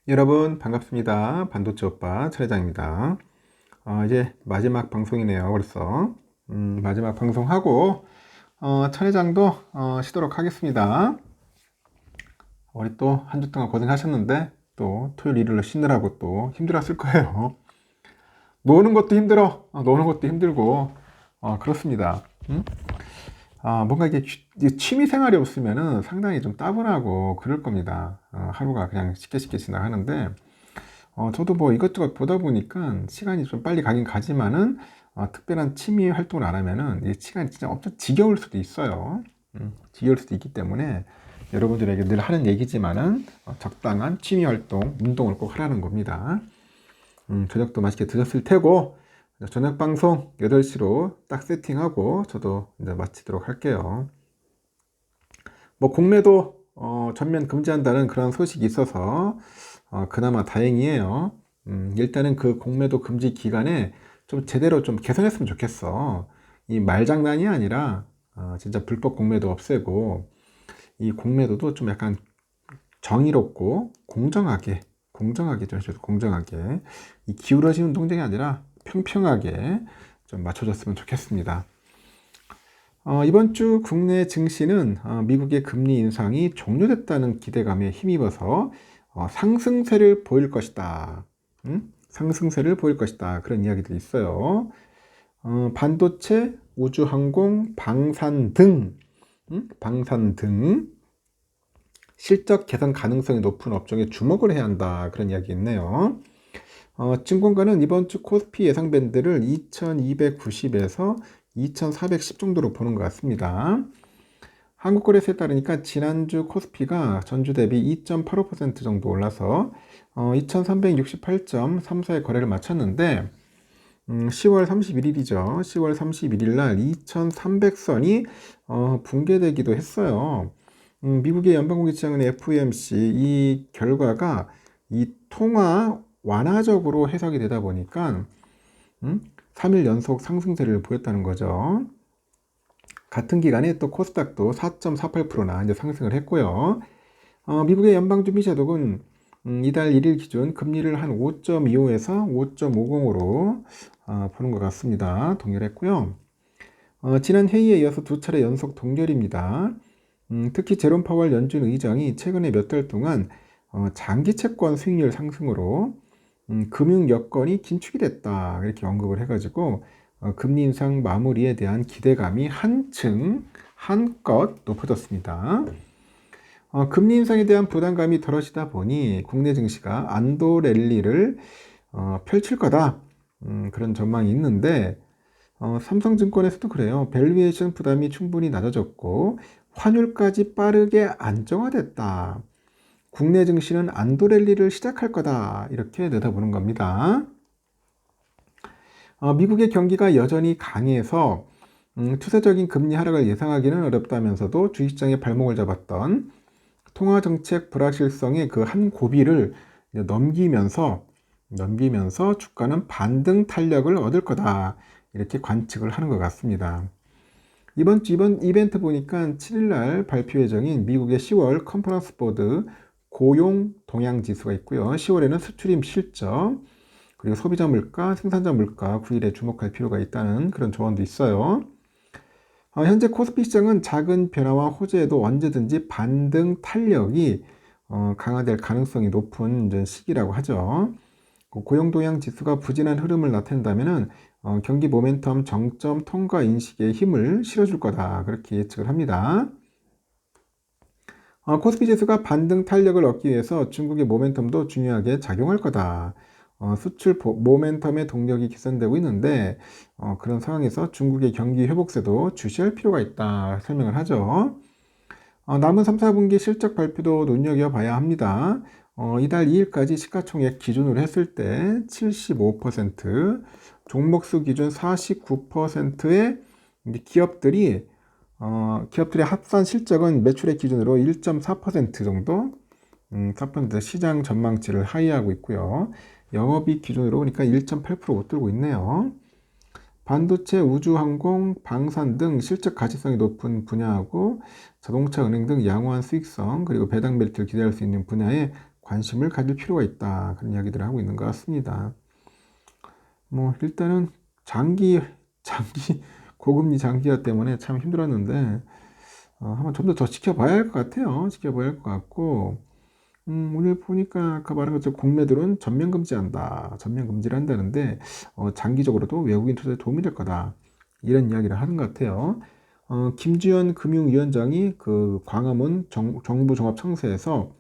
여러분 반갑습니다. 반도체 오빠 차례장입니다. 이제 마지막 방송이네요. 그래서 마지막 방송하고 차례장도 쉬도록 하겠습니다. 우리 또 한 주 동안 고생하셨는데 또 토요일 일요일로 쉬느라고 또 힘들었을 거예요. 노는 것도 힘들어. 노는 것도 힘들고 그렇습니다. 뭔가 이게 취미 생활이 없으면은 상당히 좀 따분하고 그럴 겁니다. 하루가 그냥 쉽게 지나가는데 저도 뭐 이것저것 보다 보니까 시간이 좀 빨리 가긴 가지만은 특별한 취미 활동을 안 하면은 이 시간이 진짜 엄청 지겨울 수도 있어요. 지겨울 수도 있기 때문에 여러분들에게 늘 하는 얘기지만은 적당한 취미 활동, 운동을 꼭 하라는 겁니다. 저녁도 맛있게 드셨을 테고 저녁 방송 8시로 딱 세팅하고 저도 이제 마치도록 할게요. 뭐 공매도 전면 금지한다는 그런 소식이 있어서 그나마 다행이에요. 일단은 그 공매도 금지 기간에 좀 제대로 좀 개선했으면 좋겠어. 이 말장난이 아니라 진짜 불법 공매도 없애고 이 공매도도 좀 약간 정의롭고 공정하게 좀 해줘서 공정하게 이 기울어지는 동작이 아니라 평평하게 좀 맞춰줬으면 좋겠습니다. 이번 주 국내 증시는 미국의 금리 인상이 종료됐다는 기대감에 힘입어서 상승세를 보일 것이다. 상승세를 보일 것이다. 그런 이야기들이 있어요. 반도체, 우주항공, 방산 등 실적 개선 가능성이 높은 업종에 주목을 해야 한다. 그런 이야기 있네요. 증권가는 이번 주 코스피 예상 밴드를 2290에서 2410 정도로 보는 것 같습니다. 한국거래소에 따르니까 지난주 코스피가 전주 대비 2.85% 정도 올라서 2368.34의 거래를 마쳤는데 10월 31일이죠. 10월 31일 날 2300선이 붕괴되기도 했어요. 미국의 연방공개시장은 FOMC 이 결과가 이 통화 완화적으로 해석이 되다 보니까 3일 연속 상승세를 보였다는 거죠. 같은 기간에 또 코스닥도 4.48%나 이제 상승을 했고요. 미국의 연방준비제도는 이달 1일 기준 금리를 한 5.25에서 5.50으로 보는 것 같습니다. 동결했고요. 지난 회의에 이어서 두 차례 연속 동결입니다. 특히 제롬 파월 연준 의장이 최근에 몇 달 동안 장기 채권 수익률 상승으로 금융 여건이 긴축이 됐다 이렇게 언급을 해가지고 금리 인상 마무리에 대한 기대감이 한껏 높아졌습니다. 금리 인상에 대한 부담감이 덜어지다 보니 국내 증시가 안도 랠리를 펼칠 거다 그런 전망이 있는데 삼성증권에서도 그래요. 밸류에이션 부담이 충분히 낮아졌고 환율까지 빠르게 안정화됐다. 국내 증시는 안도 랠리를 시작할 거다 이렇게 내다보는 겁니다. 미국의 경기가 여전히 강해서 추세적인 금리 하락을 예상하기는 어렵다면서도 주식시장에 발목을 잡았던 통화정책 불확실성의 그 한 고비를 넘기면서 주가는 반등 탄력을 얻을 거다 이렇게 관측을 하는 것 같습니다. 이번 이벤트 보니까 7일날 발표 예정인 미국의 10월 컨퍼런스 보드 고용 동향 지수가 있고요. 10월에는 수출입 실적, 그리고 소비자 물가, 생산자 물가 9일에 주목할 필요가 있다는 그런 조언도 있어요. 현재 코스피 시장은 작은 변화와 호재에도 언제든지 반등 탄력이 강화될 가능성이 높은 시기라고 하죠. 고용 동향 지수가 부진한 흐름을 나타낸다면 경기 모멘텀 정점 통과 인식에 힘을 실어줄 거다 그렇게 예측을 합니다. 코스피 지수가 반등 탄력을 얻기 위해서 중국의 모멘텀도 중요하게 작용할 거다. 수출 모멘텀의 동력이 개선되고 있는데 그런 상황에서 중국의 경기 회복세도 주시할 필요가 있다 설명을 하죠. 남은 3, 4분기 실적 발표도 눈여겨봐야 합니다. 이달 2일까지 시가총액 기준으로 했을 때 75%, 종목수 기준 49%의 기업들의 합산 실적은 매출액 기준으로 1.4% 정도 4% 시장 전망치를 하회하고 있고요. 영업이익 기준으로 보니까 1.8% 웃돌고 있네요. 반도체, 우주항공, 방산 등 실적 가치성이 높은 분야하고 자동차, 은행 등 양호한 수익성 그리고 배당 벨트를 기대할 수 있는 분야에 관심을 가질 필요가 있다. 그런 이야기들을 하고 있는 것 같습니다. 뭐 일단은 장기 고금리 장기화 때문에 참 힘들었는데 한번 좀 더 지켜봐야 할 것 같아요. 지켜봐야 할 것 같고 오늘 보니까 아까 말한 것처럼 국매들은 전면 금지한다. 전면 금지를 한다는데 장기적으로도 외국인 투자에 도움이 될 거다. 이런 이야기를 하는 것 같아요. 김주현 금융위원장이 그 광화문 정부 종합청사에서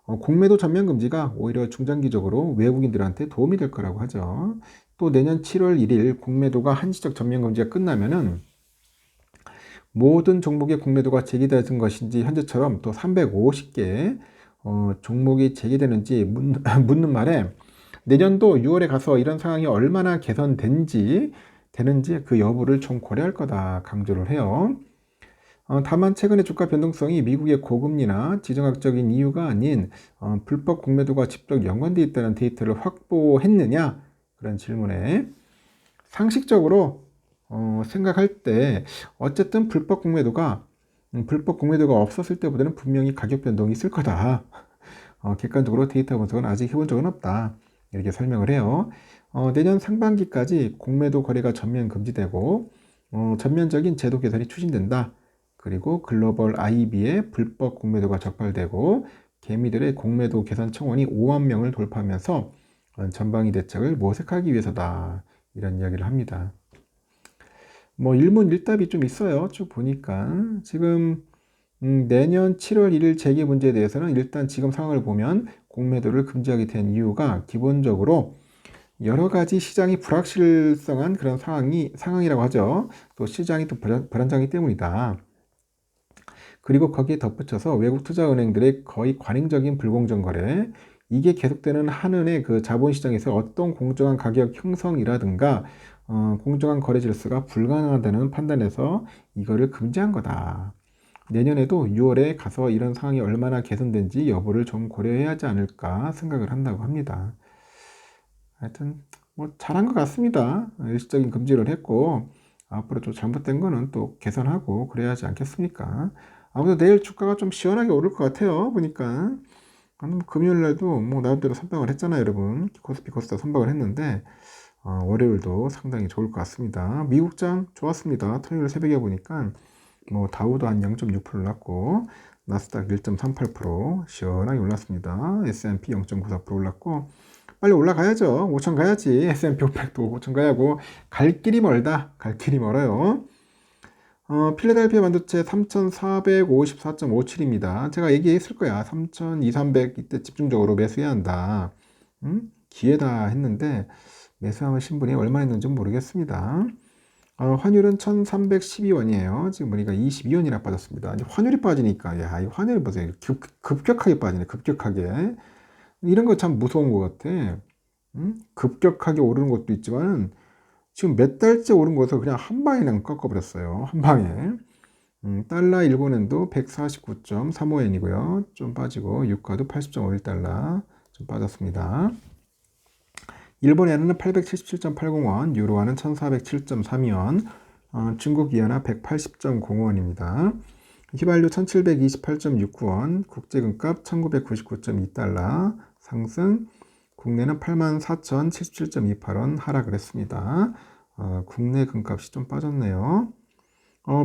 공매도 전면 금지가 오히려 중장기적으로 외국인들한테 도움이 될 거라고 하죠. 또 내년 7월 1일 공매도가 한시적 전면 금지가 끝나면은 모든 종목의 공매도가 재개되는 것인지 현재처럼 또 350개 종목이 재개되는지 묻는 말에 내년도 6월에 가서 이런 상황이 얼마나 개선되는지 그 여부를 좀 고려할 거다 강조를 해요. 다만 최근의 주가 변동성이 미국의 고금리나 지정학적인 이유가 아닌 불법 공매도가 직접 연관되어 있다는 데이터를 확보했느냐 그런 질문에 상식적으로 생각할 때 어쨌든 불법 공매도가 없었을 때보다는 분명히 가격 변동이 있을 거다. 객관적으로 데이터 분석은 아직 해본 적은 없다. 이렇게 설명을 해요. 내년 상반기까지 공매도 거래가 전면 금지되고 전면적인 제도 개선이 추진된다. 그리고 글로벌 IB의 불법 공매도가 적발되고 개미들의 공매도 개선 청원이 5만 명을 돌파하면서 전방위 대책을 모색하기 위해서다. 이런 이야기를 합니다. 뭐 일문일답이 좀 있어요. 쭉 보니까 지금 내년 7월 1일 재개 문제에 대해서는 일단 지금 상황을 보면 공매도를 금지하게 된 이유가 기본적으로 여러 가지 시장이 불확실성한 그런 상황이라고 하죠. 또 시장이 또 불안정하기 때문이다. 그리고 거기에 덧붙여서 외국 투자은행들의 거의 관행적인 불공정 거래, 이게 계속되는 한은의 그 자본시장에서 어떤 공정한 가격 형성이라든가 공정한 거래 질서가 불가능하다는 판단에서 이거를 금지한 거다. 내년에도 6월에 가서 이런 상황이 얼마나 개선된지 여부를 좀 고려해야 하지 않을까 생각을 한다고 합니다. 하여튼 뭐 잘한 것 같습니다. 일시적인 금지를 했고 앞으로 좀 잘못된 거는 또 개선하고 그래야 하지 않겠습니까? 아무래도 내일 주가가 좀 시원하게 오를 것 같아요. 보니까 금요일 날도 뭐 나름대로 선방을 했잖아요, 여러분. 코스피 코스닥 선방을 했는데 월요일도 상당히 좋을 것 같습니다. 미국장 좋았습니다. 토요일 새벽에 보니까 뭐 다우도 한 0.6% 올랐고 나스닥 1.38% 시원하게 올랐습니다. S&P 0.94% 올랐고 빨리 올라가야죠. 5천 가야지. S&P 500도 5천 가야고 갈 길이 멀다. 갈 길이 멀어요. 필라델피아 반도체 3,454.57입니다. 제가 얘기했을 거야. 3,200, 이때 집중적으로 매수해야 한다. 기회다 했는데 매수하면 신분이 얼마 있는지 모르겠습니다. 환율은 1,312원이에요. 지금 보니까 22원이나 빠졌습니다. 이제 환율이 빠지니까, 야, 이 환율이 보세요. 급격하게 빠지네, 급격하게. 이런 거 참 무서운 것 같아. 급격하게 오르는 것도 있지만, 지금 몇 달째 오른 것을 그냥 한 방에 그냥 꺾어버렸어요. 한 방에. 달러 일본엔도 149.35엔이고요. 좀 빠지고, 유가도 80.51달러 좀 빠졌습니다. 일본 엔은 877.80원, 유로화는 1407.32원, 중국 위안화 180.05원입니다. 휘발유 1728.69원, 국제금값 1999.2달러 상승, 국내는 84,077.28원 하락을 했습니다. 국내 금값이 좀 빠졌네요.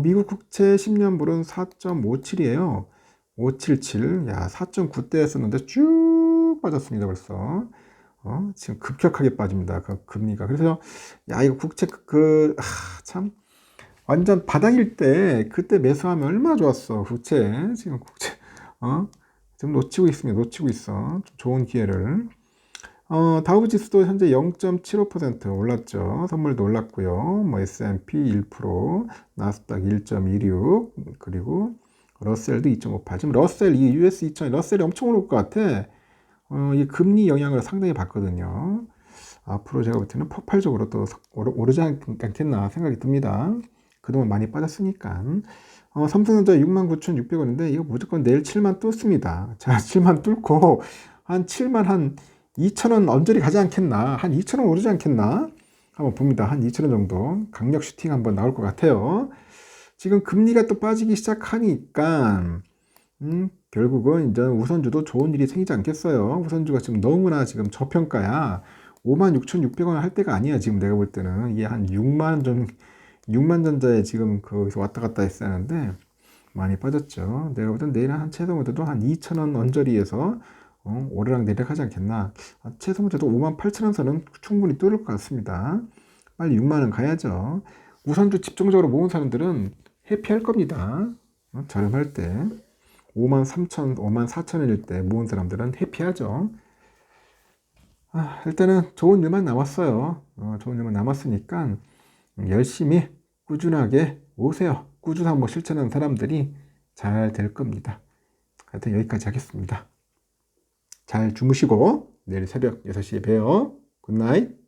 미국 국채 10년물은 4.57이에요. 577, 야, 4.9대였었는데 쭉 빠졌습니다, 벌써. 지금 급격하게 빠집니다. 그 금리가. 그래서, 야, 이거 국채, 참, 완전 바닥일 때, 그때 매수하면 얼마나 좋았어. 국채. 지금 국채, 지금 놓치고 있습니다. 놓치고 있어. 좀 좋은 기회를. 다우 지수도 현재 0.75% 올랐죠. 선물도 올랐고요. 뭐, S&P 1%, 나스닥 1.26, 그리고 러셀도 2.58. 지금 러셀, 이 US 2000, 러셀이 엄청 오를 것 같아. 이 금리 영향을 상당히 받거든요. 앞으로 제가 볼 때는 폭발적으로 또 오르지 않겠나 생각이 듭니다. 그동안 많이 빠졌으니까. 삼성전자 69,600원인데 이거 무조건 내일 7만 뚫습니다. 자, 7만 뚫고 한 7만 한 2,000원 언저리 가지 않겠나. 한 2,000원 오르지 않겠나. 한번 봅니다. 한 2,000원 정도 강력 슈팅 한번 나올 것 같아요. 지금 금리가 또 빠지기 시작하니까 결국은 이제 우선주도 좋은 일이 생기지 않겠어요. 우선주가 지금 너무나 지금 저평가야. 56,600원 할 때가 아니야. 지금 내가 볼 때는 이게 한 6만 전 6만 전자에 지금 거기서 왔다 갔다 했었는데 많이 빠졌죠. 내가 볼 땐 내일은 한 최소모도 한 2,000원 언저리에서 오르락 내리락 하지 않겠나. 최소모도 58,000원 선은 충분히 뚫을 것 같습니다. 빨리 6만 원 가야죠. 우선주 집중적으로 모은 사람들은 해피할 겁니다. 저렴할 때 53,000, 54,000원일 때 모은 사람들은 해피하죠. 일단은 좋은 일만 남았어요. 좋은 일만 남았으니까 열심히 꾸준하게 오세요. 꾸준히 한번 실천하는 사람들이 잘 될 겁니다. 하여튼 여기까지 하겠습니다. 잘 주무시고 내일 새벽 6시에 봬요. 굿나잇.